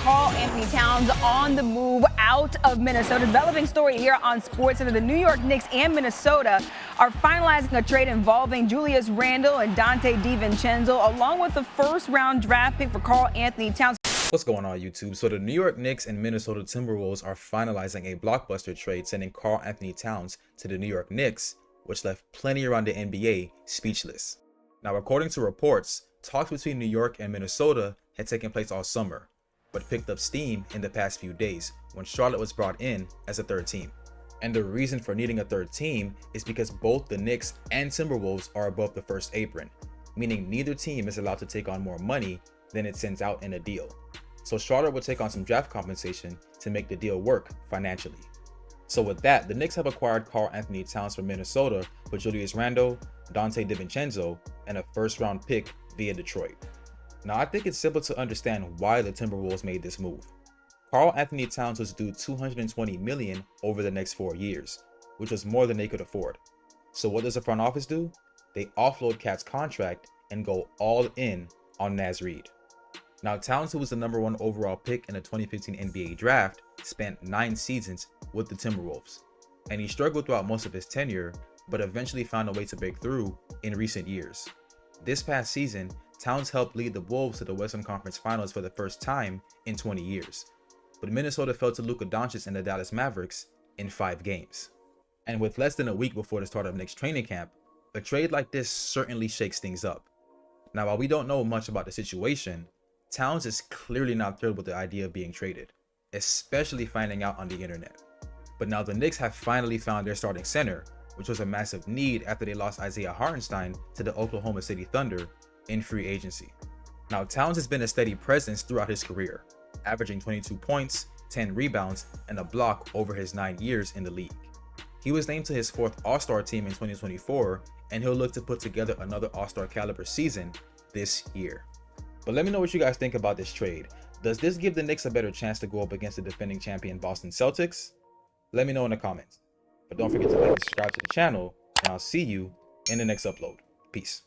Karl-Anthony Towns on the move out of Minnesota. Developing story here on SportsCenter. The New York Knicks and Minnesota are finalizing a trade involving Julius Randle and Dante DiVincenzo, along with the first-round draft pick for Karl-Anthony Towns. What's going on, YouTube? So the New York Knicks and Minnesota Timberwolves are finalizing a blockbuster trade, sending Karl-Anthony Towns to the New York Knicks, which left plenty around the NBA speechless. Now, according to reports, talks between New York and Minnesota had taken place all summer, but picked up steam in the past few days when Charlotte was brought in as a third team. And the reason for needing a third team is because both the Knicks and Timberwolves are above the first apron, meaning neither team is allowed to take on more money than it sends out in a deal. So Charlotte will take on some draft compensation to make the deal work financially. So with that, the Knicks have acquired Karl-Anthony Towns from Minnesota for Julius Randle, Dante DiVincenzo, and a first-round pick via Detroit. Now, I think it's simple to understand why the Timberwolves made this move. Karl-Anthony Towns was due $220 million over the next 4 years, which was more than they could afford. So what does the front office do? They offload Cat's contract and go all in on Naz Reid. Now, Towns, who was the #1 overall pick in the 2015 NBA draft, spent 9 seasons with the Timberwolves, and he struggled throughout most of his tenure, but eventually found a way to break through in recent years. This past season, Towns helped lead the Wolves to the Western Conference Finals for the first time in 20 years, but Minnesota fell to Luka Doncic and the Dallas Mavericks in 5 games. And with less than a week before the start of Knicks training camp, a trade like this certainly shakes things up. Now, while we don't know much about the situation, Towns is clearly not thrilled with the idea of being traded, especially finding out on the internet. But now the Knicks have finally found their starting center, which was a massive need after they lost Isaiah Hartenstein to the Oklahoma City Thunder in free agency. Now, Towns has been a steady presence throughout his career, averaging 22 points, 10 rebounds, and a block over his 9 years in the league. He was named to his 4th All-Star team in 2024, and he'll look to put together another All-Star caliber season this year. But let me know what you guys think about this trade. Does this give the Knicks a better chance to go up against the defending champion Boston Celtics? Let me know in the comments. But don't forget to like and subscribe to the channel, and I'll see you in the next upload. Peace.